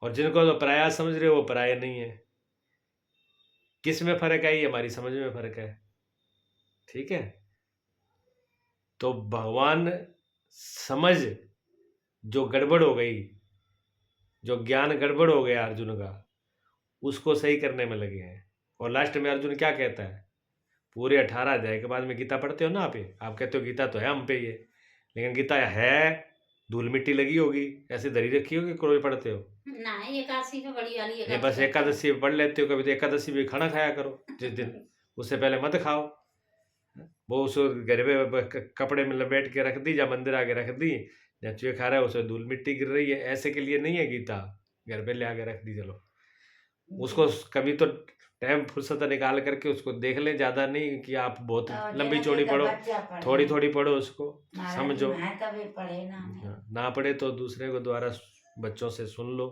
और जिनको तो पराया समझ रहे हो वो पराया नहीं है। किस में फर्क है? ये हमारी समझ में फर्क है। ठीक है, तो भगवान समझ जो गड़बड़ हो गई, जो ज्ञान गड़बड़ हो गया अर्जुन का, उसको सही करने में लगे हैं। और लास्ट में अर्जुन क्या कहता है? पूरे 18 अध्याय के बाद में गीता पढ़ते हो ना आप कहते हो गीता तो है हम पे ये, लेकिन गीता है धूल मिट्टी लगी होगी, ऐसे धरी रखी होगी, कोई पढ़ते हो ना एकादशी पे बड़ी वाली ये बस एकादशी पढ़ लेते हो। कभी तो एकादशी भी खाना खाया करो जिस दिन, उससे पहले मत खाओ। वो उस घर पे कपड़े में लपेट के रख दी, या मंदिर आके रख दी, या चूहे खा रहा है उसमें धूल मिट्टी गिर रही है, ऐसे के लिए नहीं है गीता। घर पे ले आके रख दी, चलो उसको कभी तो टाइम फुर्सत निकाल करके उसको देख ले, ज्यादा नहीं कि आप बहुत लंबी चौड़ी पढ़ो, थोड़ी थोड़ी पढ़ो उसको, समझो। ना पढ़े तो दूसरे को द्वारा बच्चों से सुन लो,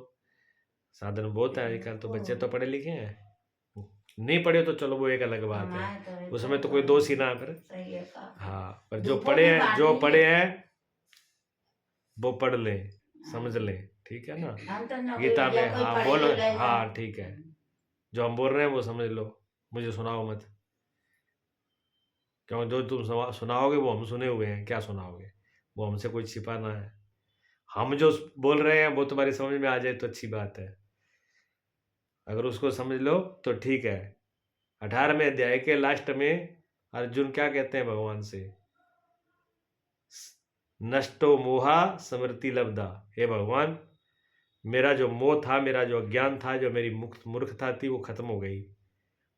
साधन बहुत है आजकल तो। बच्चे तो पढ़े लिखे हैं, नहीं पढ़े तो चलो वो एक अलग बात है, उसमें तो कोई दोष ही ना फिर। हाँ, पर जो पढ़े हैं वो पढ़ लें, समझ लें, ठीक है ना। गीता में हाँ बोलो, हाँ ठीक है, जो हम बोल रहे हैं वो समझ लो, मुझे सुनाओ मत, क्यों जो तुम सुनाओगे वो हम सुने हुए हैं, क्या सुनाओगे, वो हमसे कोई छिपाना है। हम जो बोल रहे हैं वो तुम्हारी समझ में आ जाए तो अच्छी बात है, अगर उसको समझ लो तो ठीक है। 18वें अध्याय के लास्ट में अर्जुन क्या कहते हैं भगवान से? नष्टो मोहा स्मृति लब्धा, हे भगवान मेरा जो मोह था, मेरा जो अज्ञान था, जो मेरी मूर्खता थी वो खत्म हो गई,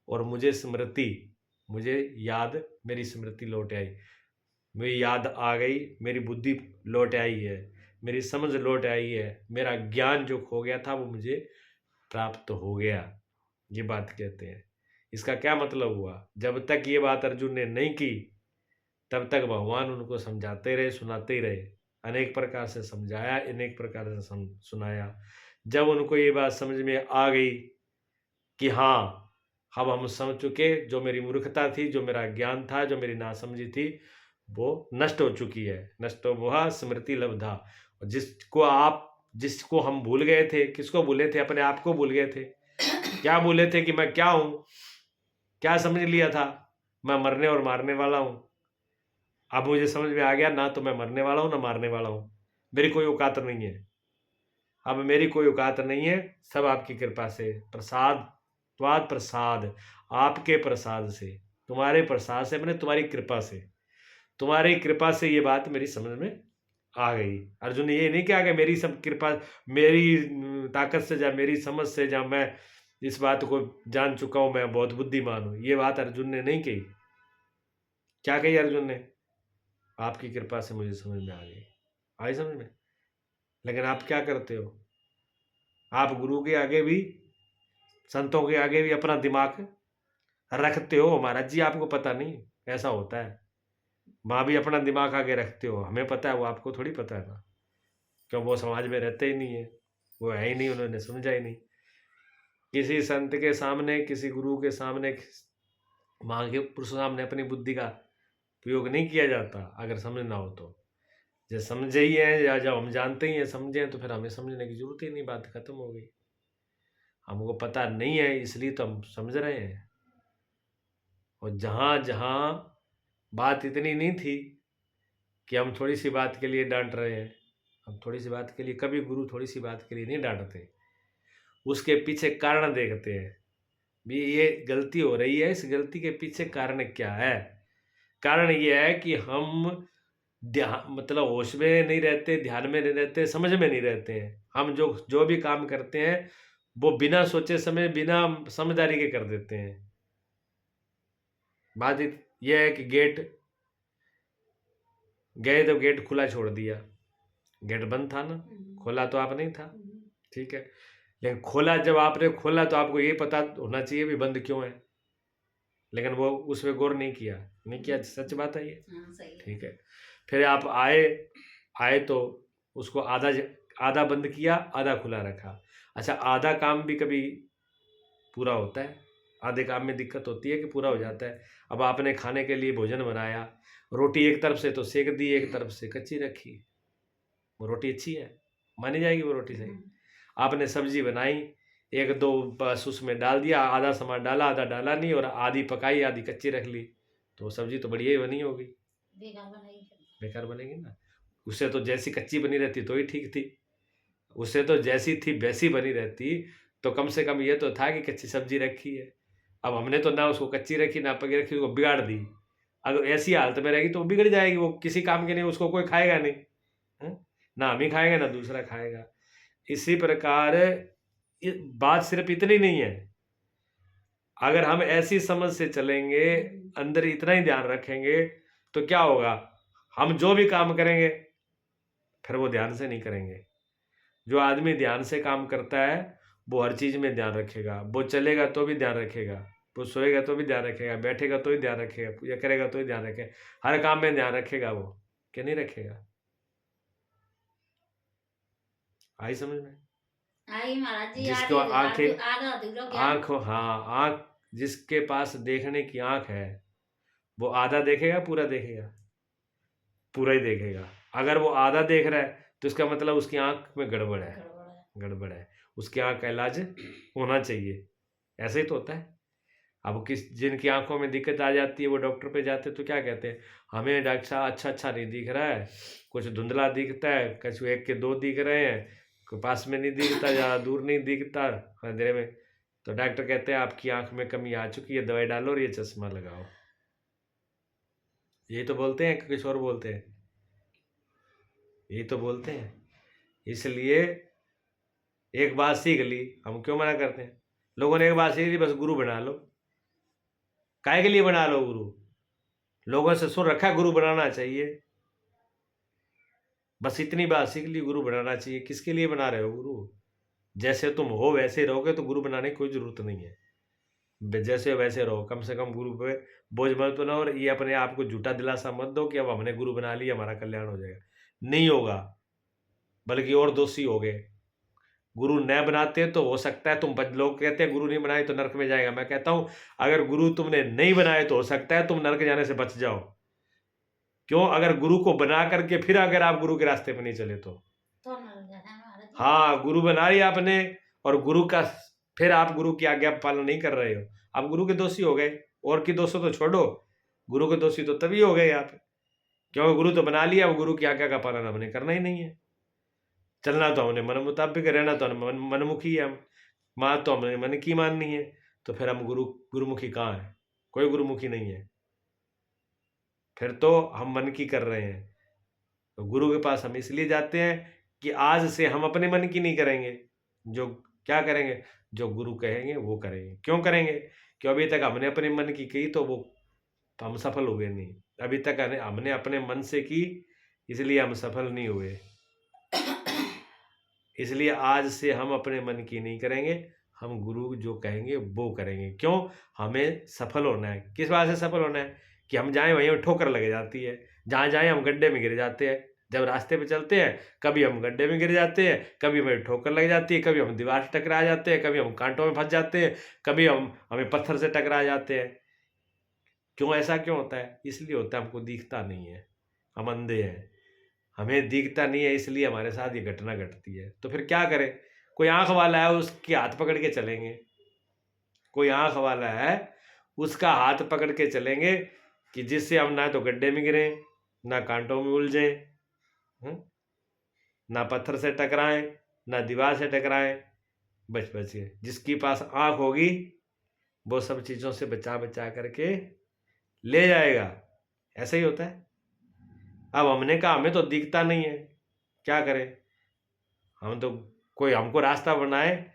और मुझे स्मृति, मुझे याद, मेरी स्मृति लौट आई, मेरी याद आ गई, मेरी बुद्धि लौट आई है, मेरी समझ लौट आई है, मेरा ज्ञान जो खो गया था वो मुझे प्राप्त हो गया। ये बात कहते हैं। इसका क्या मतलब हुआ? जब तक ये बात अर्जुन ने नहीं की तब तक भगवान उनको समझाते रहे, सुनाते ही रहे, अनेक प्रकार से समझाया, अनेक प्रकार से सुनाया। जब उनको ये बात समझ में आ गई कि हाँ अब हम समझ चुके, जो मेरी मूर्खता थी, जो मेरा ज्ञान था, जो मेरी नासमझी थी, वो नष्ट हो चुकी है। नष्टो मोहा स्मृति लब्धा। जिसको हम भूल गए थे, किसको भूले थे? अपने आप को भूल गए थे। क्या भूले थे? कि मैं क्या हूं, क्या समझ लिया था? मैं मरने और मारने वाला हूं। अब मुझे समझ में आ गया, ना तो मैं मरने वाला हूं ना मारने वाला हूं, मेरी कोई औकात नहीं है। अब मेरी कोई औकात नहीं है, सब आपकी कृपा से, प्रसाद, आपके प्रसाद से, तुम्हारे प्रसाद से, मैंने तुम्हारी कृपा से, तुम्हारी कृपा से ये बात मेरी समझ में आ गई। अर्जुन ने ये नहीं कहा कि मेरी सब कृपा, मेरी ताकत से, जा मेरी समझ से, जा मैं इस बात को जान चुका हूं, मैं बहुत बुद्धिमान हूं, ये बात अर्जुन ने नहीं कही। क्या कही अर्जुन ने? आपकी कृपा से मुझे समझ में आ गई, आई समझ में। लेकिन आप क्या करते हो? आप गुरु के आगे भी, संतों के आगे भी अपना दिमाग रखते हो महाराज जी, आपको पता नहीं ऐसा होता है। माँ भी अपना दिमाग आगे रखते हो, हमें पता है, वो आपको थोड़ी पता है ना, क्यों? वो समाज में रहते ही नहीं है, वो है ही नहीं, उन्होंने समझा ही नहीं। किसी संत के सामने, किसी गुरु के सामने, माँ के पुरुष सामने अपनी बुद्धि का प्रयोग नहीं किया जाता, अगर समझना हो तो। जब समझे ही है, या जब हम जानते ही हैं, समझे हैं, तो फिर हमें समझने की जरूरत ही नहीं, बात खत्म हो गई। हमको पता नहीं है इसलिए तो हम समझ रहे हैं। और जहाँ जहाँ बात इतनी नहीं थी कि हम थोड़ी सी बात के लिए डांट रहे हैं, हम थोड़ी सी बात के लिए, कभी गुरु थोड़ी सी बात के लिए नहीं डांटते, उसके पीछे कारण देखते हैं भी ये गलती हो रही है, इस गलती के पीछे कारण क्या है। कारण ये है कि हम ध्यान, मतलब होश में नहीं रहते, ध्यान में नहीं रहते, समझ में नहीं रहते हैं। हम जो जो भी काम करते हैं वो बिना सोचे समय, बिना समझदारी के कर देते हैं। बात यह है कि गेट गए तो गेट खुला छोड़ दिया, गेट बंद था ना, खोला तो आप नहीं था, ठीक है। लेकिन खोला, जब आपने खोला तो आपको ये पता होना चाहिए भी बंद क्यों है, लेकिन वो उसमें गौर नहीं किया, सच बात है ये, ठीक है। फिर आप आए तो उसको आधा बंद किया, आधा खुला रखा। अच्छा, आधा काम भी कभी पूरा होता है, आधे काम में दिक्कत होती है कि पूरा हो जाता है। अब आपने खाने के लिए भोजन बनाया, रोटी एक तरफ से तो सेक दी, एक तरफ से कच्ची रखी, वो रोटी अच्छी है, मानी जाएगी वो रोटी सही। आपने सब्जी बनाई, एक दो बस उसमें डाल दिया, आधा सामान डाला आधा डाला नहीं, और आधी पकाई आधी कच्ची रख ली, तो सब्जी तो बढ़िया ही बनी होगी, बेकार बनाई फिर। बेकार बनेगी ना। उससे तो जैसी कच्ची बनी रहती तो ही ठीक थी, उससे तो जैसी थी वैसी बनी रहती, तो कम से कम ये तो था कि कच्ची सब्जी रखी है। अब हमने तो ना उसको कच्ची रखी ना पकी रखी, उसको बिगाड़ दी। अगर ऐसी हालत में रहेगी तो वो बिगड़ जाएगी, वो किसी काम की नहीं, उसको कोई खाएगा नहीं। हैं? ना हम ही खाएंगे ना दूसरा खाएगा। इसी प्रकार बात सिर्फ इतनी नहीं है, अगर हम ऐसी समझ से चलेंगे, अंदर इतना ही ध्यान रखेंगे, तो क्या होगा, हम जो भी काम करेंगे फिर वो ध्यान से नहीं करेंगे। जो आदमी ध्यान से काम करता है वो हर चीज में ध्यान रखेगा, वो चलेगा तो भी ध्यान रखेगा, वो सोएगा तो भी ध्यान रखेगा, बैठेगा तो भी ध्यान रखेगा, पूजा करेगा तो भी ध्यान रखेगा, हर काम में ध्यान रखेगा वो, क्या नहीं रखेगा। आई समझ में? आई महाराज जी, जिसको आंखें आधा अधूरा ज्ञान। आंख, हाँ आंख, जिसके पास देखने की आंख है वो आधा देखेगा पूरा देखेगा, पूरा ही देखेगा। अगर वो आधा देख रहा है तो इसका मतलब उसकी आंख में गड़बड़ है, गड़बड़ है। गड़बड़ है, उसकी आंख का इलाज होना चाहिए। ऐसे ही तो होता है। अब किस जिनकी आंखों में दिक्कत आ जाती है वो डॉक्टर पे जाते हैं तो क्या कहते हैं, हमें डॉक्टर साहब अच्छा नहीं दिख रहा है, कुछ धुंधला दिखता है, कुछ एक के दो दिख रहे हैं, कोई पास में नहीं दिखता, ज़्यादा दूर नहीं दिखता, अंधेरे में। तो डॉक्टर कहते हैं आपकी आंख में कमी आ चुकी है, दवाई डालो और ये चश्मा लगाओ। यही तो बोलते हैं कि कुछ और बोलते हैं? यही तो बोलते हैं। इसलिए एक बात सीख ली, हम क्यों मना करते हैं? लोगों ने एक बात सीख ली, बस गुरु बना लो। काहे के लिए बना लो गुरु? लोगों से सुन रखा गुरु बनाना चाहिए, बस इतनी बात सीख ली, गुरु बनाना चाहिए। किसके लिए बना रहे हो गुरु? जैसे तुम हो वैसे रहोगे तो गुरु बनाने की कोई जरूरत नहीं है। जैसे हो वैसे रहो, कम से कम गुरु पे बोझ मत बनो, और ये अपने आप को झूठा दिलासा मत दो कि अब हमने गुरु बना लिया हमारा कल्याण हो जाएगा। नहीं होगा, बल्कि और दोषी हो गए। गुरु न बनाते तो हो सकता है तुम लोग कहते हैं गुरु नहीं बनाए तो नरक में जाएगा, मैं कहता हूं अगर गुरु तुमने नहीं बनाए तो हो सकता है तुम नरक जाने से बच जाओ। क्यों? अगर गुरु को बना करके फिर अगर आप गुरु के रास्ते पर नहीं चले तो नरक जाना है महाराज जी। हाँ, गुरु बना लिया आपने और गुरु का फिर आप गुरु की आज्ञा पालन नहीं कर रहे हो, आप गुरु के दोषी हो गए। और की दोषों तो छोड़ो, गुरु के दोषी तो तभी हो गए आप, क्योंकि गुरु तो बना लिया, वो गुरु की आज्ञा का पालन हमने करना ही नहीं है। चलना तो हमने मन मुताबिक, रहना तो मनमुखी है, हम मान तो हमने मन की माननी है। तो फिर हम गुरुमुखी कहाँ है? कोई गुरुमुखी नहीं है, फिर तो हम मन की कर रहे हैं। तो गुरु के पास हम इसलिए जाते हैं कि आज से हम अपने मन की नहीं करेंगे, जो क्या करेंगे, जो गुरु कहेंगे वो करेंगे। क्यों करेंगे? क्यों अभी तक हमने अपने मन की की तो वो हम सफल हुए नहीं। अभी तक हमने अपने मन से की, इसलिए हम सफल नहीं हुए। इसलिए आज से हम अपने मन की नहीं करेंगे, हम गुरु जो कहेंगे वो करेंगे। क्यों? हमें सफल होना है। किस बात से सफल होना है? कि हम जाएं वहीं ठोकर लग जाती है, जहाँ जाएं हम गड्ढे में गिर जाते हैं। जब रास्ते पे चलते हैं कभी हम गड्ढे में गिर जाते हैं, कभी हमें ठोकर लग जाती है, कभी हम दीवार से टकरा जाते हैं, कभी हम कांटों में फंस जाते हैं, कभी हमें पत्थर से टकरा जाते हैं। क्यों? ऐसा क्यों होता है? इसलिए होता है हमको दिखता नहीं है, हम अंधे हैं, हमें दिखता नहीं है, इसलिए हमारे साथ ये घटना घटती है। तो फिर क्या करें? कोई आंख वाला है उसके हाथ पकड़ के चलेंगे, कोई आंख वाला है उसका हाथ पकड़ के चलेंगे कि जिससे हम ना तो गड्ढे में गिरे, ना कांटों में उलझे, ना पत्थर से टकराएं, ना दीवार से टकराएं, बच के। जिसकी पास आंख होगी वो सब चीजों से बचा बचा करके ले जाएगा। ऐसा ही होता है। अब हमने कहा हमें तो दिखता नहीं है, क्या करें? हम तो कोई हमको रास्ता बनाए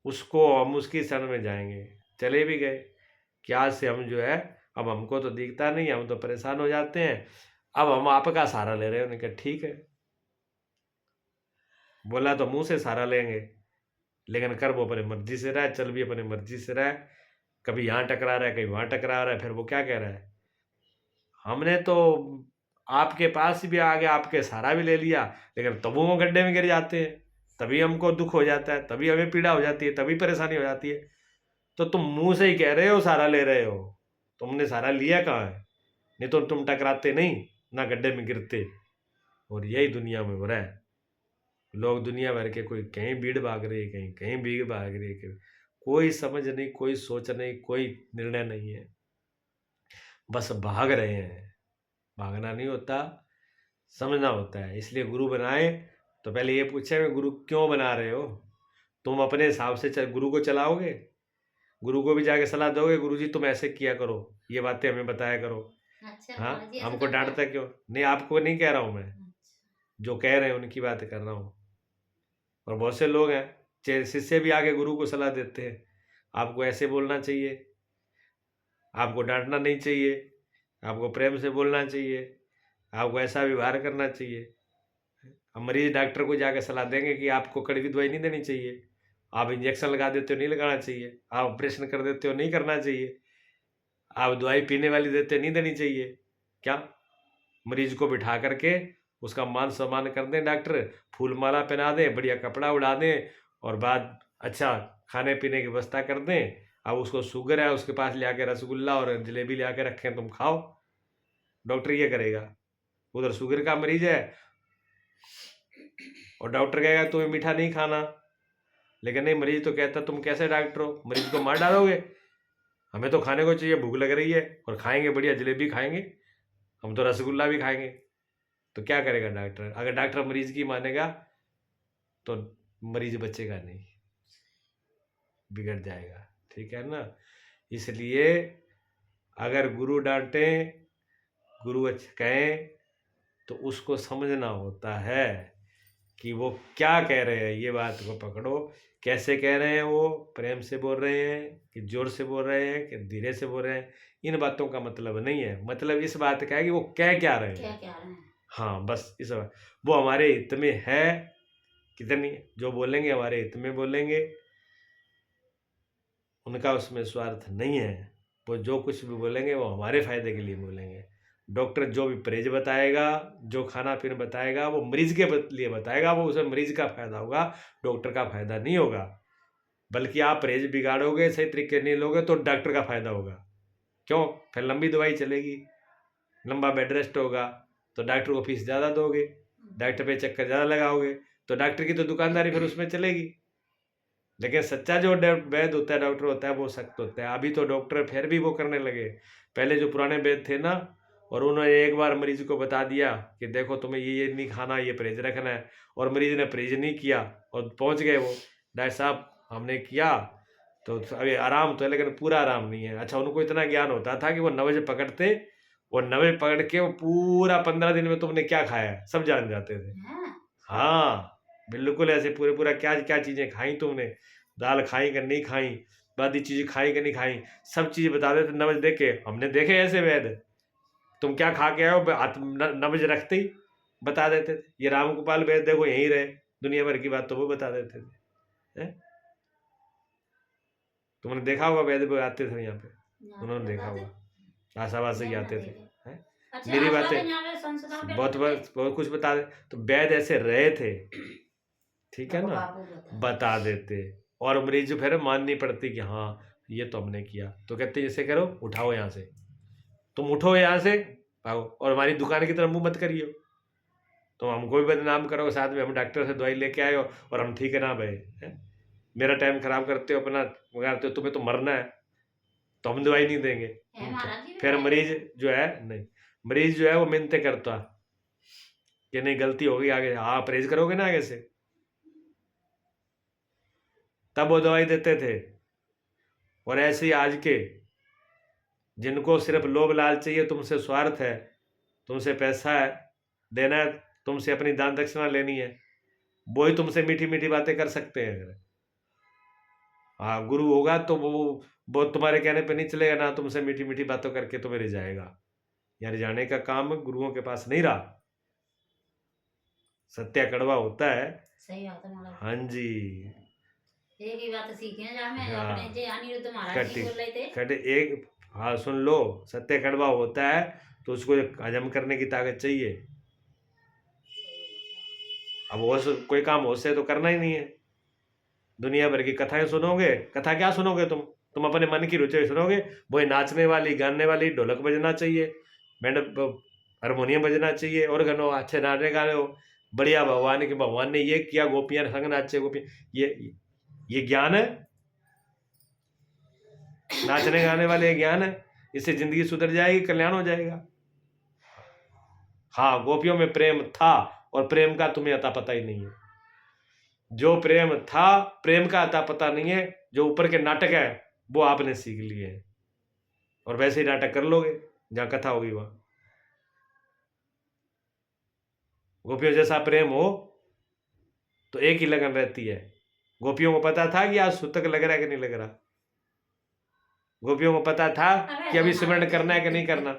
उसको हम उसकी शरण में जाएंगे, चले भी गए कि आज से हम जो है अब हमको तो दिखता नहीं, हम तो परेशान हो जाते हैं, अब हम आपका सहारा ले रहे हैं। उन्होंने कहा ठीक है, बोला तो मुंह से सहारा लेंगे, लेकिन कर वो अपने मर्जी से रहा है, चल भी अपने मर्जी से रहा है, कभी यहाँ टकरा रहा है कभी वहाँ टकरा रहा है। फिर वो क्या कह रहा है, हमने तो आपके पास भी आ गया, आपके सहारा भी ले लिया, लेकिन तब वो गड्ढे में गिर जाते हैं, तभी हमको दुख हो जाता है, तभी हमें पीड़ा हो जाती है, तभी परेशानी हो जाती है। तो तुम मुंह से ही कह रहे हो सहारा ले रहे हो, तुमने सहारा लिया कहाँ है? नहीं तो तुम टकराते नहीं, ना गड्ढे में गिरते। और यही दुनिया में हो रहा है, लोग दुनिया भर के, कोई कहीं भीड़ भाग रही है, कहीं कहीं भीड़ भाग रही है, कोई समझ नहीं, कोई सोच नहीं, कोई निर्णय नहीं है, बस भाग रहे हैं। भागना नहीं होता, समझना होता है। इसलिए गुरु बनाए तो पहले ये पूछे मैं गुरु क्यों बना रहे हो। तुम अपने हिसाब से गुरु को चलाओगे, गुरु को भी जाके सलाह दोगे, गुरु जी तुम ऐसे किया करो, ये बातें हमें बताया करो। अच्छा हाँ, महाराज जी ऐसा हमको करते हैं? डांटता क्यों? नहीं, आपको नहीं कह रहा हूँ मैं, अच्छा, जो कह रहे हैं उनकी बात कर रहा हूँ। और बहुत से लोग हैं, शिष्य भी आके गुरु को सलाह देते हैं, आपको ऐसे बोलना चाहिए, आपको डांटना नहीं चाहिए, आपको प्रेम से बोलना चाहिए, आपको ऐसा व्यवहार करना चाहिए। अब मरीज डॉक्टर को जाकर सलाह देंगे कि आपको कड़वी दवाई नहीं देनी चाहिए, आप इंजेक्शन लगा देते हो नहीं लगाना चाहिए, आप ऑपरेशन कर देते हो नहीं करना चाहिए, आप दवाई पीने वाली देते हो नहीं देनी चाहिए। क्या मरीज को बिठा करके उसका मान सम्मान कर दें, डॉक्टर फूल माला पहना दें, बढ़िया कपड़ा उड़ा दें, और बाद अच्छा खाने पीने की व्यवस्था कर दें। अब उसको शुगर है, उसके पास ले आके रसगुल्ला और जलेबी ले आके रखें, तुम खाओ, डॉक्टर ये करेगा। उधर शुगर का मरीज है और डॉक्टर कहेगा तुम्हें मीठा नहीं खाना, लेकिन नहीं, मरीज तो कहता तुम कैसे डॉक्टर हो, मरीज को मार डालोगे, हमें तो खाने को चाहिए, भूख लग रही है और खाएंगे, बढ़िया जलेबी खाएंगे, हम तो रसगुल्ला भी खाएंगे। तो क्या करेगा डॉक्टर? अगर डॉक्टर मरीज की मानेगा तो मरीज बचेगा नहीं, बिगड़ जाएगा। ठीक है ना? इसलिए अगर गुरु डांटे, गुरु अच्छा कहें, तो उसको समझना होता है कि वो क्या कह रहे हैं। ये बात को पकड़ो, कैसे कह रहे हैं, वो प्रेम से बोल रहे हैं कि जोर से बोल रहे हैं कि धीरे से बोल रहे हैं, इन बातों का मतलब नहीं है। मतलब इस बात का है कि वो कह क्या रहे क्या हैं। क्या रहे हैं? हाँ, बस इस बात, वो हमारे हित में है कितनी, जो बोलेंगे हमारे हित में बोलेंगे, उनका उसमें स्वार्थ नहीं है। वो जो कुछ भी बोलेंगे वो हमारे फायदे के लिए बोलेंगे। डॉक्टर जो भी परहेज बताएगा, जो खाना पीना बताएगा, वो मरीज के लिए बताएगा, वो उसमें मरीज का फायदा होगा, डॉक्टर का फायदा नहीं होगा। बल्कि आप परहेज बिगाड़ोगे, सही तरीके नहीं लोगे, तो डॉक्टर का फायदा होगा। क्यों? फिर लंबी दवाई चलेगी, लंबा बेड रेस्ट होगा, तो डॉक्टर को फीस ज़्यादा दोगे, डॉक्टर पे चक्कर ज़्यादा लगाओगे, तो डॉक्टर की तो दुकानदारी फिर उसमें चलेगी। लेकिन सच्चा जो वैद्य होता है, डॉक्टर होता है, वो सख्त होता है। अभी तो डॉक्टर फिर भी वो करने लगे, पहले जो पुराने वैद्य थे ना, और उन्होंने एक बार मरीज को बता दिया कि देखो तुम्हें ये नहीं खाना, ये परहेज रखना है, और मरीज ने परहेज नहीं किया और पहुंच गए वो, डॉक्टर साहब हमने किया तो अभी आराम तो है, लेकिन पूरा आराम नहीं है। अच्छा, उनको इतना ज्ञान होता था कि वो नब्ज पकड़ते, वो नब्ज पकड़ के वो पूरा 15 दिन में तुमने क्या खाया है सब जान जाते थे। हाँ, हाँ, बिल्कुल ऐसे पूरा क्या क्या चीज़ें खाई तुमने, दाल खाई कि नहीं खाई, बाकी चीज़ें खाई कि नहीं खाई, सब चीज़ बता देते नब्ज देख के। हमने देखे ऐसे वैद्य, तुम क्या खा के आओ, नब्ज रखते ही बता देते थे। ये राम गोपाल वैद्य देखो यहीं रहे, दुनिया भर की बात तो वो बता देते थे। हैं? तुमने देखा होगा वैद्य वो आते थे यहाँ पे, यहाँ उन्होंने पे देखा बताते? होगा, आशावास से ही नहीं, आते ना थे। देखे। हैं? अच्छा, मेरी आजकल बातें यहाँ पे संस्थान पे बहुत बताते? बहुत कुछ बता दे, तो वैद्य ऐसे रहे थे, ठीक है बाबू ना, बाबू बताते। बता देते। और मरीज फिर मान नहीं पड़ती कि हाँ ये तो हमने किया, तो कहते जैसे करो, उठाओ यहाँ से, तुम उठो यहाँ से, भागो, और हमारी दुकान की तरफ मुंह मत करियो, तो हमको भी बदनाम करो, साथ में हम डॉक्टर से दवाई लेके आए हो और हम ठीक है ना भाई, हैं? मेरा टाइम खराब करते हो, अपना मगाते हो, तुम्हें तो मरना है, तो हम दवाई नहीं देंगे। है महाराज जी भी फिर बताए? मरीज जो है, नहीं, मरीज जो है वो मिन्नतें करता कि नहीं गलती होगी, आगे हाँ परहेज करोगे ना आगे से, तब वो दवाई देते थे। और ऐसे ही आज के, जिनको सिर्फ लोभ लालच चाहिए, तुमसे स्वार्थ है, तुमसे पैसा है देना है, तुमसे अपनी दान दक्षिणा लेनी है, वो ही तुमसे मीठी मीठी बातें कर सकते हैं। अगर हाँ गुरु होगा तो वो तुम्हारे कहने पे नहीं चलेगा ना, तुमसे मीठी मीठी बातों करके तुम्हें रिझाएगा। यहाँ रिझाने का काम गुरुओं के पास नहीं रहा, सत्य कड़वा होता है। सही बात है महाराज। हाँ जी, एक ही बात सीखे जा में हाँ, अपने जे अनिरुद्ध महाराज जी कटी बोल रहे थे। कटे एक, हाँ सुन लो, सत्य कड़वा होता है तो उसको हजम करने की ताकत चाहिए। अब वो कोई काम होश से तो करना ही नहीं है, दुनिया भर की कथाएं सुनोगे, कथा क्या सुनोगे तुम अपने मन की रुचि सुनोगे, वही नाचने वाली, गाने वाली, ढोलक बजना चाहिए, बैंड हारमोनियम बजना चाहिए, और गनो अच्छे नाचने गाने हो, बढ़िया भगवान के भगवान ने ये किया, गोपियां संग नाचे, गोपियां, ये ज्ञान है, नाचने गाने वाले ज्ञान है, इससे जिंदगी सुधर जाएगी, कल्याण हो जाएगा। हाँ, गोपियों में प्रेम था, और प्रेम का तुम्हें अता पता ही नहीं है। जो प्रेम था, प्रेम का अता पता नहीं है। जो ऊपर के नाटक है वो आपने सीख लिए हैं, और वैसे ही नाटक कर लोगे जहां कथा होगी वहां। गोपियों जैसा प्रेम हो तो एक ही लगन रहती है। गोपियों को पता था कि आज सूतक लग रहा है कि नहीं लग रहा। गोपियों को पता था कि अभी सिमरण करना है कि नहीं करना।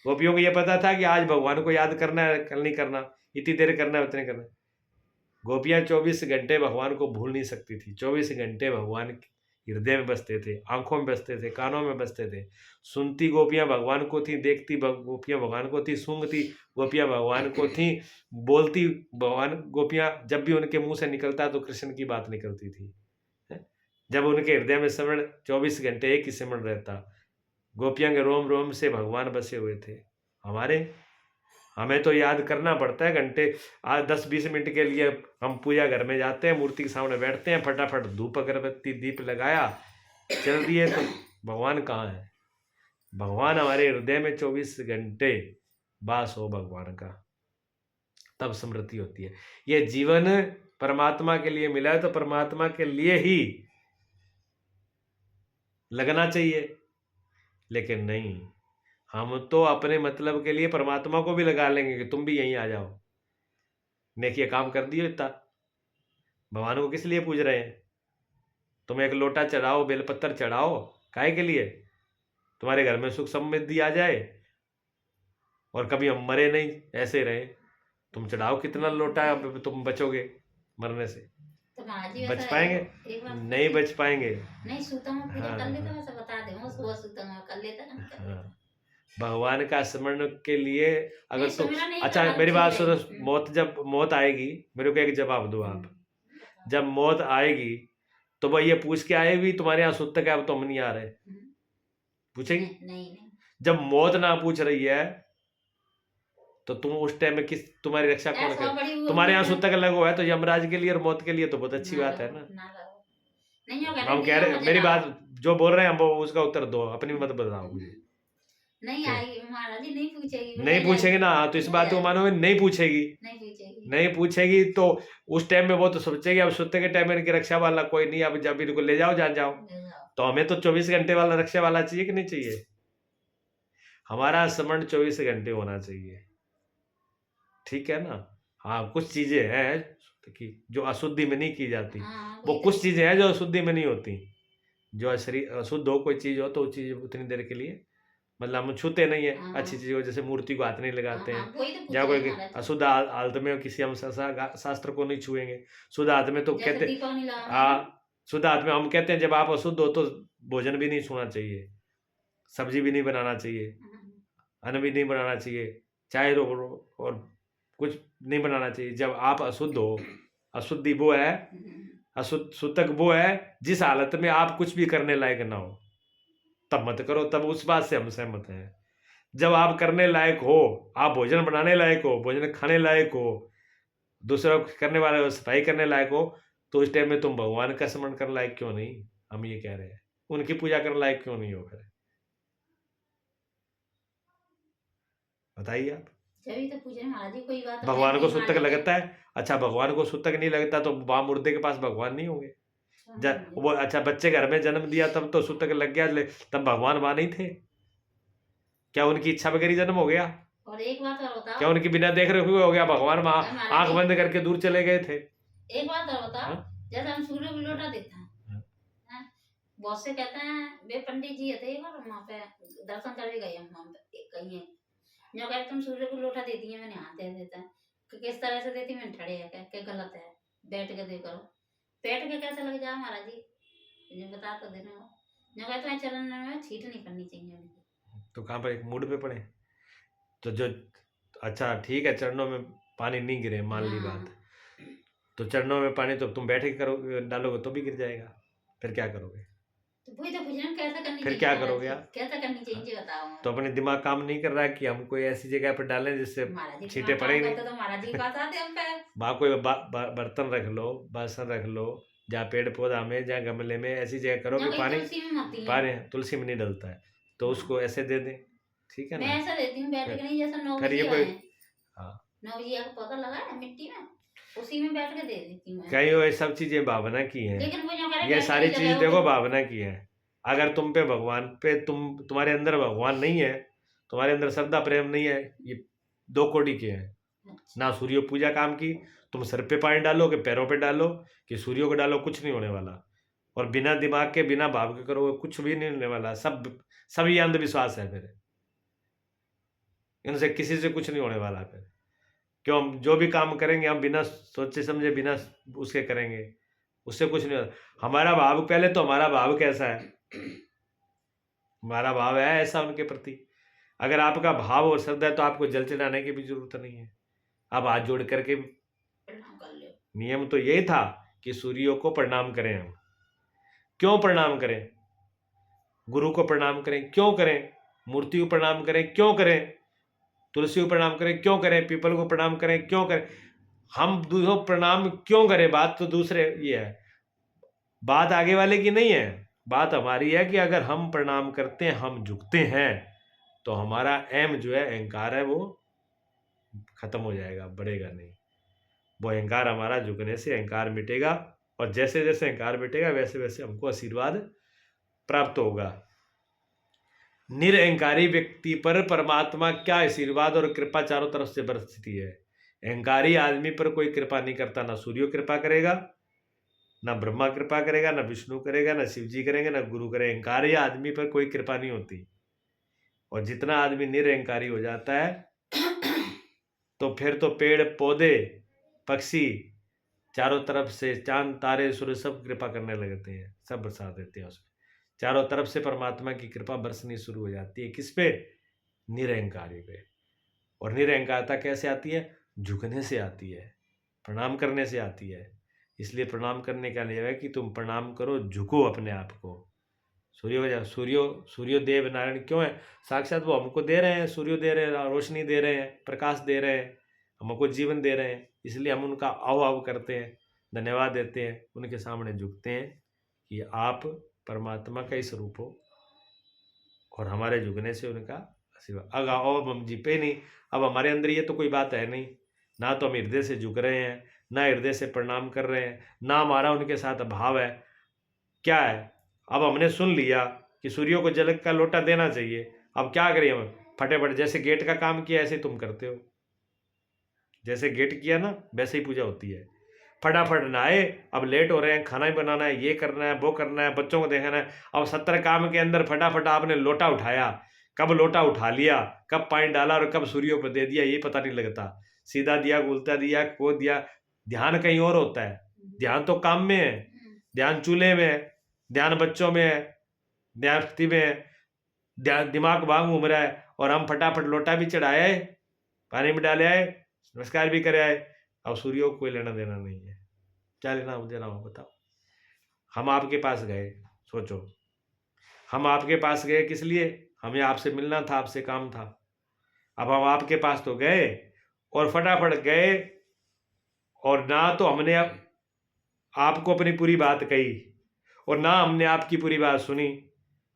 गोपियों को यह पता था कि आज भगवान को याद करना है, कल नहीं करना, इतनी देर करना है, उतने करना। गोपियां 24 घंटे भगवान को भूल नहीं सकती थी। 24 घंटे भगवान हृदय में बसते थे, आंखों में बसते थे, कानों में बसते थे। सुनती गोपियां भगवान को थी, देखती गोपियां भगवान को थी, सूंघती गोपियां भगवान को थी, बोलती भगवान। गोपियां जब भी उनके मुंह से निकलता तो कृष्ण की बात निकलती थी। जब उनके हृदय में सिमरण 24 घंटे एक ही सिमरण रहता। गोपियां के रोम रोम से भगवान बसे हुए थे। हमें तो याद करना पड़ता है घंटे, आज 10-20 मिनट के लिए हम पूजा घर में जाते हैं, मूर्ति के सामने बैठते हैं, फटाफट धूप अगरबत्ती दीप लगाया, चल दिए, तो भगवान कहाँ है? भगवान हमारे हृदय में 24 घंटे वास हो भगवान का, तब स्मृति होती है। ये जीवन परमात्मा के लिए मिला है तो परमात्मा के लिए ही लगना चाहिए। लेकिन नहीं, हम तो अपने मतलब के लिए परमात्मा को भी लगा लेंगे कि तुम भी यहीं आ जाओ, नेकी काम कर दियो इतना। भगवान को किस लिए पूज रहे हैं? तुम एक लोटा चढ़ाओ, बेलपत्तर चढ़ाओ, काहे के लिए? तुम्हारे घर में सुख समृद्धि आ जाए और कभी हम मरे नहीं, ऐसे रहे। तुम चढ़ाओ कितना लोटा, तुम बचोगे मरने से? तो महाराज जी बच वैसा पाएंगे? एक बात नहीं बच पाएंगे। नहीं, सूतम में पूजा हाँ, कर लेता, हाँ, वैसे बता दे, वो सुबह सूतम में कर लेता ना, कर लेता। हाँ, भगवान का स्मरण के लिए अगर नहीं, तुम, सुमिरन नहीं अच्छा करना मेरी बात ठीक है। सुनो, मौत जब मौत आएगी, मेरे को एक जवाब दो आप। जब मौत आएगी तो वह ये पूछ के आएगी तुम्हारे यहाँ सुतक है, अब तो हम नहीं आ रहे, पूछेगी? नहीं। जब मौत ना पूछ रही है तो तुम उस टाइम में किस, तुम्हारी रक्षा कौन ऐसा करे? बड़ी वो तुम्हारे यहाँ होती है। सुतक लगो है तो यमराज के लिए और मौत के लिए तो बहुत अच्छी बात है ना। नहीं, वो हम कह रहे, मेरी बात जो बोल रहे हैं हम वो उसका उत्तर दो, अपनी मत बताओ मुझे। नहीं आएगी महाराज जी, नहीं पूछेगी, नहीं पूछेगी ना, तो इस बात को मानोगे? नहीं पूछेगी। नहीं पूछेगी तो उस टाइम में वो तो सोचेगी अब सुतक के टाइम में इनकी रक्षा वाला कोई नहीं, अब जब इनको ले जाओ जान जाओ। तो हमें तो 24 घंटे वाला रक्षा वाला चाहिए कि नहीं चाहिए? हमारा स्मरण 24 घंटे होना चाहिए, ठीक है ना। हाँ, कुछ चीजें हैं कि जो अशुद्धि में नहीं की जाती, वो कुछ चीजें हैं जो अशुद्धि में नहीं होती। जो शरीर अशुद्ध हो कोई चीज हो तो वो चीज उतनी देर के लिए, मतलब हम छूते नहीं है। अच्छी चीज हो, जैसे मूर्ति को हाथ नहीं लगाते हैं, या कोई अशुद्ध हालत में किसी हम शास्त्र को नहीं छुएंगे। शुद्ध हाथ में तो कहते, शुद्ध हाथ में हम कहते हैं जब आप अशुद्ध हो तो भोजन भी नहीं छूना चाहिए, सब्जी भी नहीं बनाना चाहिए, अन्न भी नहीं बनाना चाहिए, चाय और कुछ नहीं बनाना चाहिए। जब आप अशुद्ध हो, अशुद्धि वो है, अशुद्ध सूतक वो है जिस हालत में आप कुछ भी करने लायक ना हो, तब मत करो। तब उस बात से हम सहमत हैं। जब आप करने लायक हो, आप भोजन बनाने लायक हो, भोजन खाने लायक हो, दूसरा करने वाले हो, सफाई करने लायक हो, तो उस टाइम में तुम भगवान का स्मरण करने लायक क्यों नहीं? हम ये कह रहे हैं, उनकी पूजा करने लायक क्यों नहीं हो? फिर बताइए आप। भगवान को सूतक लगता है? अच्छा, भगवान को सूतक नहीं लगता तो वहां मुर्दे के पास भगवान नहीं होंगे? वो अच्छा, बच्चे घर में जन्म दिया तब तो सूतक लग गया, तब भगवान वहां नहीं थे क्या? उनकी इच्छा वगैरह जन्म हो गया? और एक बात और बताओ, क्या उनकी बिना देख रहे हुए हो गया भगवान? वहां आंख बंद करके दूर चले गए थे? एक बात और बताओ, जैसे हम सूर्य को लोटा देते हैं, बहुत से कहते हैं वे पंडित जी थे वहां पे दर्शन करके गए हम वहां पे कहीं, जो कहते तुम सूर्य को लोटा देती है, मैंने हाथ दे देता है कि किस तरह से देती, मैंने ठड़े है क्या गलत है, बैठ के दे करो, पेट के कैसे लग जाओ महाराज जी, मुझे बता तो देना। जो कहते हैं चरण में छीट नहीं करनी चाहिए। तो कहाँ पर एक मूड पे पड़े तो जो, अच्छा ठीक है, चरणों में पानी नहीं गिरे, मान ली बात, तो चरणों में पानी तो तुम बैठ के करो, डालोगे तो भी गिर जाएगा, फिर क्या करोगे? तो वही तो पूछ रही हूँ, कैसा करनी फिर चाहिए क्या महाराज करोगे जी? आप? कैसा करनी चाहिए बताओ। तो अपने दिमाग काम नहीं कर रहा है कि हम कोई ऐसी जगह पर डालें जिससे महाराज जी छींटे दिमाग पड़े ही काम नहीं। करते तो महाराज जी के पास आते हम पे। वहाँ कोई बर्तन रख लो, बासन रख लो, जहाँ पेड़ पौधा में, जहाँ गमले में, ऐसी जगह करो यहाँ कि कहीं पानी तुलसी में मत ही पानी तुलसी में नहीं डलता है, तो हाँ। उसको ऐसे दे दें, ठीक है मैं ना। ऐसा देती हूँ बैठ के, फिर नहीं जैसा फिर नौबजिया ये कोई है, हाँ, नौबजिया का पौधा लगा है मिट्टी में, उसी में बैठ के दे देती हूँ मैं। कई वो सब चीजें भावना की हैं। लेकिन वो जो करे ये बैठ सारी के चीज लगाओगे। देखो भावना की है। अगर तुम पे भगवान पे तुम्हारे अंदर भगवान नहीं है, तुम्हारे अंदर श्रद्धा प्रेम नहीं है, ये दो कोड़ी के हैं। अच्छा, ना सूर्य पूजा काम की, तुम सर पे पानी डालो कि पैरों पे डालो कि सूर्य को डालो, कुछ नहीं होने वाला। और बिना दिमाग के, बिना भाव के करोगे, कुछ भी नहीं होने वाला। सब ये अंधविश्वास है। फिर इनसे किसी से कुछ नहीं होने वाला। फिर क्यों, हम जो भी काम करेंगे हम बिना सोचे समझे, बिना उसके करेंगे, उससे कुछ नहीं होता। हमारा भाव, पहले तो हमारा भाव कैसा है, हमारा भाव है ऐसा उनके प्रति। अगर आपका भाव और श्रद्धा है तो आपको जल चढ़ाने की भी जरूरत नहीं है। आप हाथ जोड़ करके, प्रणाम कर लो। नियम तो यही था कि सूर्य को प्रणाम करें हम। क्यों प्रणाम करें? गुरु को प्रणाम करें, क्यों करें? मूर्ति को प्रणाम करें, क्यों करें? तुलसी को प्रणाम करें, क्यों करें? पीपल को प्रणाम करें, क्यों करें? हम दूसरों को प्रणाम क्यों करें? बात तो दूसरे ये है, बात आगे वाले की नहीं है। बात हमारी है कि अगर हम प्रणाम करते हैं, हम झुकते हैं, तो हमारा एम जो है, अहंकार है, वो खत्म हो जाएगा, बढ़ेगा नहीं। वो अहंकार हमारा झुकने से अहंकार मिटेगा, और जैसे जैसे अहंकार मिटेगा वैसे वैसे हमको आशीर्वाद प्राप्त होगा। निरअहंकारी व्यक्ति पर परमात्मा क्या आशीर्वाद और कृपा चारों तरफ से बरसती है। अहंकारी आदमी पर कोई कृपा नहीं करता, ना सूर्य कृपा करेगा, ना ब्रह्मा कृपा करेगा, ना विष्णु करेगा, ना शिव जी करेंगे, ना गुरु करेंगे। अहंकारी आदमी पर कोई कृपा नहीं होती। और जितना आदमी निरअहंकारी हो जाता है, तो फिर तो पेड़ पौधे, पक्षी, चारों तरफ से चांद तारे सूर्य सब कृपा करने लगते हैं, सब बरसा देते हैं उसमें। चारों तरफ से परमात्मा की कृपा बरसनी शुरू हो जाती है। किस पे? निरअहंकारी पे। और निरअहकारता कैसे आती है? झुकने से आती है, प्रणाम करने से आती है। इसलिए प्रणाम करने का लिए है कि तुम प्रणाम करो, झुको अपने आप को। सूर्यो देव नारायण क्यों है? साक्षात वो हमको दे रहे हैं, सूर्य दे रहे हैं, रोशनी दे रहे हैं, प्रकाश दे रहे हैं, हमको जीवन दे रहे हैं। इसलिए हम उनका आव करते हैं, धन्यवाद देते हैं, उनके सामने झुकते हैं कि आप परमात्मा का ही स्वरूप हो। और हमारे झुकने से उनका आशीर्वाद। अब हम जीपे नहीं, अब हमारे अंदर ये तो कोई बात है नहीं, ना तो हम हृदय से झुक रहे हैं, ना हृदय से प्रणाम कर रहे हैं, ना हमारा उनके साथ भाव है। क्या है? अब हमने सुन लिया कि सूर्य को जल का लोटा देना चाहिए, अब क्या करें हम? फटाफट जैसे गेट का काम किया ऐसे तुम करते हो, जैसे गेट किया ना वैसे ही पूजा होती है। फटाफट नहाए, अब लेट हो रहे हैं, खाना ही बनाना है, ये करना है, वो करना है, बच्चों को देखना है। अब 70 काम के अंदर फटाफट आपने लोटा उठाया, कब लोटा उठा लिया, कब पानी डाला और कब सूर्य पर दे दिया, ये पता नहीं लगता। सीधा दिया, उल्टा दिया, को दिया, ध्यान कहीं और होता है। ध्यान तो काम में है, ध्यान चूल्हे में है, ध्यान बच्चों में है, ध्यान स्थिति में है, ध्यान दिमाग वांग घूम रहा है। और हम फटाफट लोटा भी चढ़ाए, पानी में डाले आए, नमस्कार भी करे आए। अब सूर्य को कोई लेना देना नहीं है। क्या लेना देना हो बताओ? हम आपके पास गए, सोचो, हम आपके पास गए किस लिए? हमें आपसे मिलना था, आपसे काम था। अब हम आपके पास तो गए और फटाफट गए, और ना तो हमने आपको अपनी पूरी बात कही और ना हमने आपकी पूरी बात सुनी।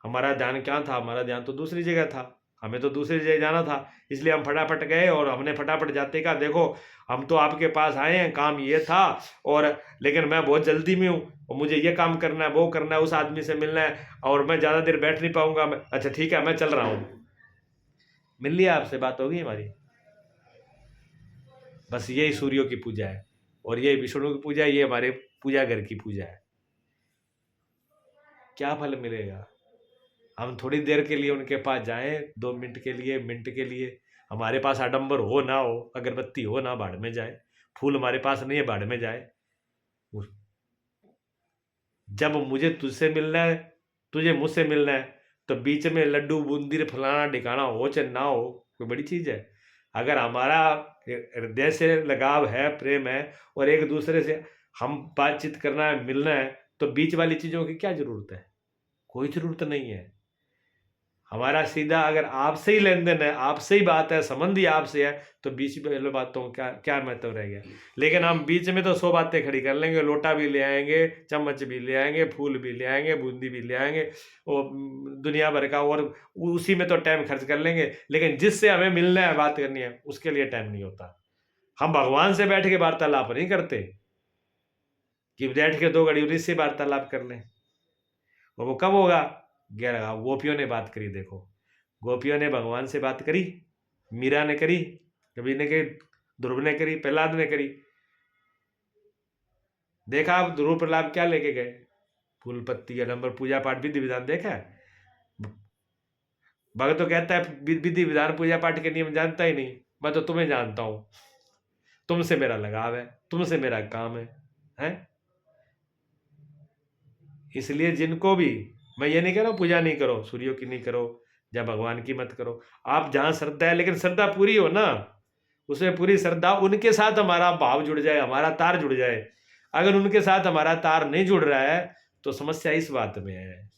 हमारा ध्यान क्या था? हमारा ध्यान तो दूसरी जगह था, हमें तो दूसरी जगह जाना था। इसलिए हम फटाफट गए और हमने फटाफट जाते का, देखो हम तो आपके पास आए हैं, काम ये था, और लेकिन मैं बहुत जल्दी में हूँ और मुझे ये काम करना है, वो करना है, उस आदमी से मिलना है, और मैं ज़्यादा देर बैठ नहीं पाऊंगा। अच्छा ठीक है, मैं चल रहा हूँ। मिल लिया आपसे, बात होगी हमारी। बस यही सूर्यों की पूजा है, और ये विष्णु की पूजा है, ये हमारे पूजा घर की पूजा है। क्या फल मिलेगा? हम थोड़ी देर के लिए उनके पास जाएं, 2 मिनट के लिए, मिनट के लिए। हमारे पास आडंबर हो ना हो, अगरबत्ती हो ना, भाड़ में जाए। फूल हमारे पास नहीं है, भाड़ में जाए। जब मुझे तुझसे मिलना है, तुझे मुझसे मिलना है, तो बीच में लड्डू बूंदी फलाना ढिकाना हो चाहे ना हो, कोई बड़ी चीज है? अगर हमारा हृदय से लगाव है, प्रेम है, और एक दूसरे से हम बातचीत करना है, मिलना है, तो बीच वाली चीजों की क्या जरूरत है? कोई जरूरत नहीं है। हमारा सीधा अगर आपसे ही लेन देन है, आपसे ही बात है, संबंध ही आपसे है, तो बीच में बातों का क्या महत्व रह गया। लेकिन हम बीच में तो 100 बातें खड़ी कर लेंगे, लोटा भी ले आएंगे, चम्मच भी ले आएंगे, फूल भी ले आएंगे, बूंदी भी ले आएंगे, वो दुनिया भर का, और उसी में तो टाइम खर्च कर लेंगे। लेकिन जिससे हमें मिलना है, बात करनी है, उसके लिए टाइम नहीं होता। हम भगवान से बैठ के वार्तालाप नहीं करते कि बैठ के 2 घड़ी उन्हीं से वार्तालाप कर लें। और वो कब होगा? गोपियों ने बात करी, देखो गोपियों ने भगवान से बात करी, मीरा ने करी, कभी ने करी, ध्रुव ने करी, प्रहलाद ने करी। देखा आप ध्रुव प्रहलाद क्या लेके गए? फूल पत्ती या नंबर, पूजा पाठ, विधि विधान देखा है? भगत तो कहता है विधि विधान पूजा पाठ के नियम जानता ही नहीं, मैं तो तुम्हें जानता हूं, तुमसे मेरा लगाव है, तुमसे मेरा काम है? इसलिए जिनको भी, मैं ये नहीं कह रहा हूं पूजा नहीं करो, सूर्यों की नहीं करो, या भगवान की मत करो, आप जहां श्रद्धा है, लेकिन श्रद्धा पूरी हो ना, उसमें पूरी श्रद्धा, उनके साथ हमारा भाव जुड़ जाए, हमारा तार जुड़ जाए। अगर उनके साथ हमारा तार नहीं जुड़ रहा है तो समस्या इस बात में है,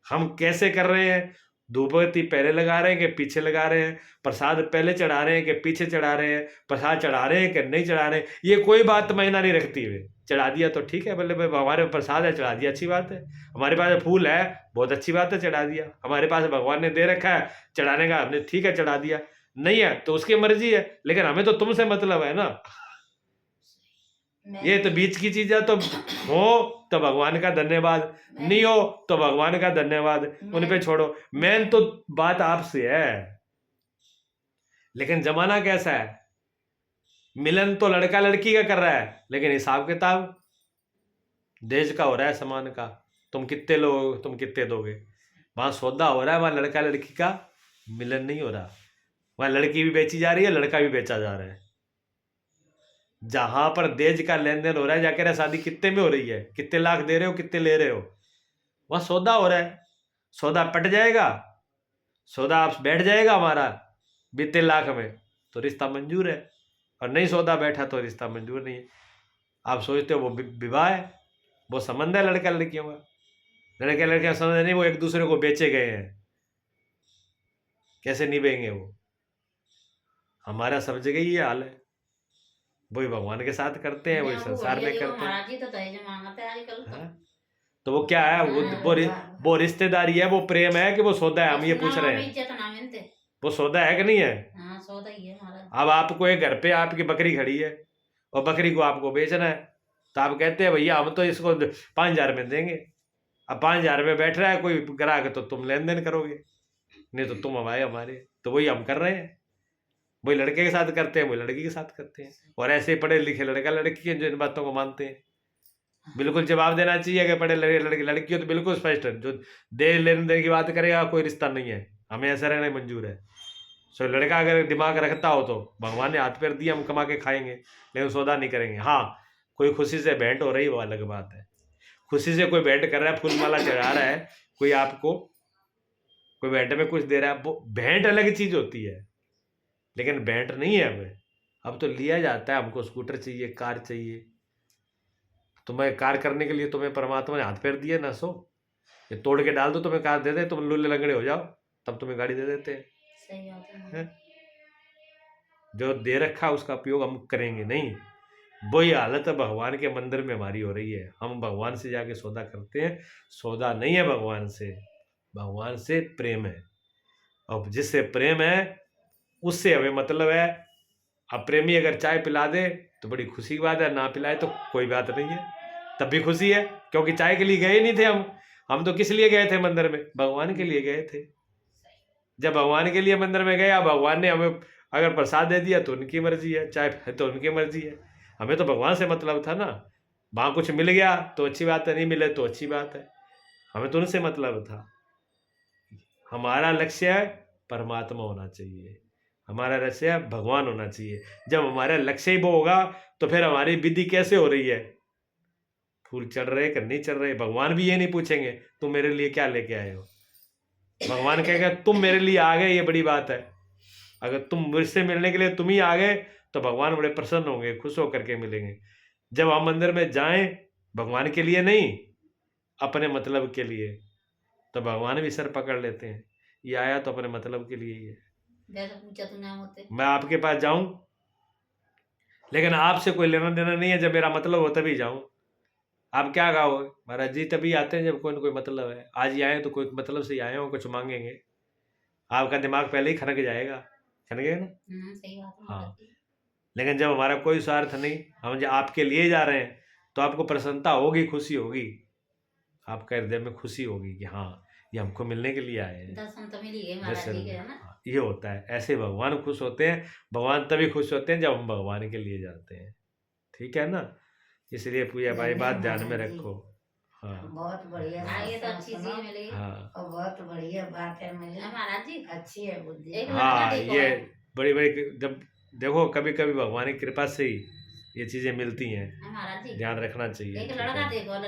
हम कैसे कर रहे हैं, धूपबत्ती पहले लगा रहे हैं कि पीछे लगा रहे हैं, प्रसाद पहले चढ़ा रहे हैं कि पीछे चढ़ा रहे हैं, प्रसाद चढ़ा रहे हैं कि नहीं चढ़ा रहे हैं, ये कोई बात मायना नहीं रखती है। चढ़ा दिया तो ठीक है, बोले भाई हमारे प्रसाद है, चढ़ा दिया, अच्छी बात है। हमारे पास फूल है, बहुत अच्छी बात है, चढ़ा दिया। हमारे पास भगवान ने दे रखा है चढ़ाने का, हमने ठीक है चढ़ा दिया। नहीं है तो उसकी मर्जी है, लेकिन हमें तो तुमसे मतलब है ना। ये तो बीच की चीज है, तो हो तो भगवान का धन्यवाद, नहीं हो तो भगवान का धन्यवाद, उन पे छोड़ो। मेन तो बात आपसे है। लेकिन जमाना कैसा है, मिलन तो लड़का लड़की का कर रहा है, लेकिन हिसाब किताब देश का हो रहा है, समान का, तुम कितने लोग, तुम कितने दोगे। वहां सौदा हो रहा है, वहां लड़का लड़की का मिलन नहीं हो रहा। वहां लड़की भी बेची जा रही है, लड़का भी बेचा जा रहा है। जहां पर देश का लेन देन हो रहा है, जाकर रहा शादी कितने में हो रही है, कितने लाख दे रहे हो, कितने ले रहे हो, वहां सौदा हो रहा है। सौदा पट जाएगा, सौदा आप बैठ जाएगा हमारा बीते लाख में, तो रिश्ता मंजूर है, और नहीं सौदा बैठा तो रिश्ता मंजूर नहीं है। आप सोचते हो वो विवाह है, वो संबंध है लड़का लड़कियों का। लड़के लड़कियां समझ नहीं, वो एक दूसरे को बेचे गए हैं, कैसे निभेंगे वो। हमारा सब जगह ये हाल है, वही भगवान के साथ करते हैं, वही संसार में करते हैं। तो वो क्या है, वो रिश्तेदारी है, वो प्रेम है कि वो सौदा है, हम ये पूछ रहे हैं, वो सौदा है कि नहीं है? हाँ, सौदा ही है महाराज। अब आपको एक घर पे आपकी बकरी खड़ी है, और बकरी को आपको बेचना है, तो आप कहते हैं भैया हम तो इसको 5,000 में देंगे। अब 5,000 में बैठ रहा है कोई ग्राहक, तो तुम लेन देन करोगे, नहीं तो तुम हमारे। तो वही हम कर रहे हैं, वही लड़के के साथ करते हैं, वही लड़की के साथ करते हैं। और ऐसे पढ़े लिखे लड़का लड़की हैं जो इन बातों को मानते हैं। बिल्कुल जवाब देना चाहिए कि पढ़े लड़के लड़की हो तो बिल्कुल स्पष्ट है, जो दे लेन देन की बात करेगा कोई रिश्ता नहीं है, हमें ऐसा रहना मंजूर है। सो लड़का अगर दिमाग रखता हो तो भगवान ने हाथ पैर दिया, हम कमा के खाएंगे, लेकिन सौदा नहीं करेंगे। हाँ, कोई खुशी से भेंट हो रही वो अलग बात है, खुशी से कोई भेंट कर रहा है, फूल माला चढ़ा रहा है, कोई आपको कोई भेंट में कुछ दे रहा है, वो भेंट अलग चीज होती है, लेकिन भेंट नहीं है। अब तो लिया जाता है, हमको स्कूटर चाहिए, कार चाहिए, तुम्हें कार करने के लिए तुम्हें परमात्मा ने हाथ पैर दिए ना, सो ये तोड़ के डाल दो, तुम्हें कार दे दे, तुम लुल्ले लंगड़े हो जाओ, तब तुम्हें गाड़ी दे देते हैं। सही बात है। जो दे रखा उसका उपयोग हम करेंगे नहीं, वही हालत भगवान के मंदिर में हमारी हो रही है। हम भगवान से जाके सौदा करते हैं, सौदा नहीं है भगवान से प्रेम है, और जिससे प्रेम है उससे हमें मतलब है। अब प्रेमी अगर चाय पिला दे तो बड़ी खुशी की बात है, ना पिलाए तो कोई बात नहीं है, तब भी खुशी है, क्योंकि चाय के लिए गए नहीं थे हम तो किस लिए गए थे मंदिर में? भगवान के लिए गए थे। जब भगवान के लिए मंदिर में गया, भगवान ने हमें अगर प्रसाद दे दिया तो उनकी मर्जी है, चाय है तो उनकी मर्जी है, हमें तो भगवान से मतलब था ना। वहाँ कुछ मिल गया तो अच्छी बात है, नहीं मिले तो अच्छी बात है, हमें तो उनसे मतलब था। हमारा लक्ष्य है परमात्मा होना चाहिए, हमारा लक्ष्य है भगवान होना चाहिए। जब हमारा लक्ष्य ही वो होगा तो फिर हमारी विधि कैसे हो रही है, फूल चढ़ रहे कि नहीं चढ़ रहे, भगवान भी ये नहीं पूछेंगे तुम मेरे लिए क्या लेके आए हो। भगवान कहेगा तुम मेरे लिए आ गए, ये बड़ी बात है। अगर तुम मुझसे मिलने के लिए तुम ही आ गए तो भगवान बड़े प्रसन्न होंगे, खुश होकर के मिलेंगे। जब हम मंदिर में जाएं भगवान के लिए नहीं, अपने मतलब के लिए, तो भगवान भी सर पकड़ लेते हैं, ये आया तो अपने मतलब के लिए ही है। वैसे पूछा तू नाम होते मैं आपके पास जाऊं, लेकिन आपसे कोई लेना देना नहीं है, जब मेरा मतलब हो तभी जाऊं। आप क्या गाओगे? महाराज जी तभी आते हैं जब कोई ना कोई मतलब है। आज ही आए तो कोई मतलब से ही आए हो, कुछ मांगेंगे, आपका दिमाग पहले ही खनक जाएगा, खनकेगा ना। सही बात है हाँ, महाराज जी। लेकिन जब हमारा कोई स्वार्थ नहीं, हम जब आपके लिए जा रहे हैं, तो आपको प्रसन्नता होगी, खुशी होगी, आपका हृदय में खुशी होगी कि हाँ ये हमको मिलने के लिए आए हैं। दर्शन तो मिल ही गए महाराज दर्शन, जी के, है ना। हाँ, ये होता है। ऐसे भगवान खुश होते हैं। भगवान तभी खुश होते हैं जब हम भगवान के लिए जाते हैं, ठीक है ना। इसलिए पूजा भाई बात ध्यान में रखो। हाँ बहुत बढ़िया हाँ, ये तो सत्संग अच्छी सुना चीज मिली। हाँ और बहुत बढ़िया बातें मिली, महाराज जी अच्छी है बुद्धि। एक लड़का हाँ, देखो ये है। बड़ी बड़ी, जब देखो कभी कभी भगवान की कृपा से ही ये चीजें मिलती हैं, महाराज जी ध्यान रखना चाहिए, एक ठीक लड़का है। देखो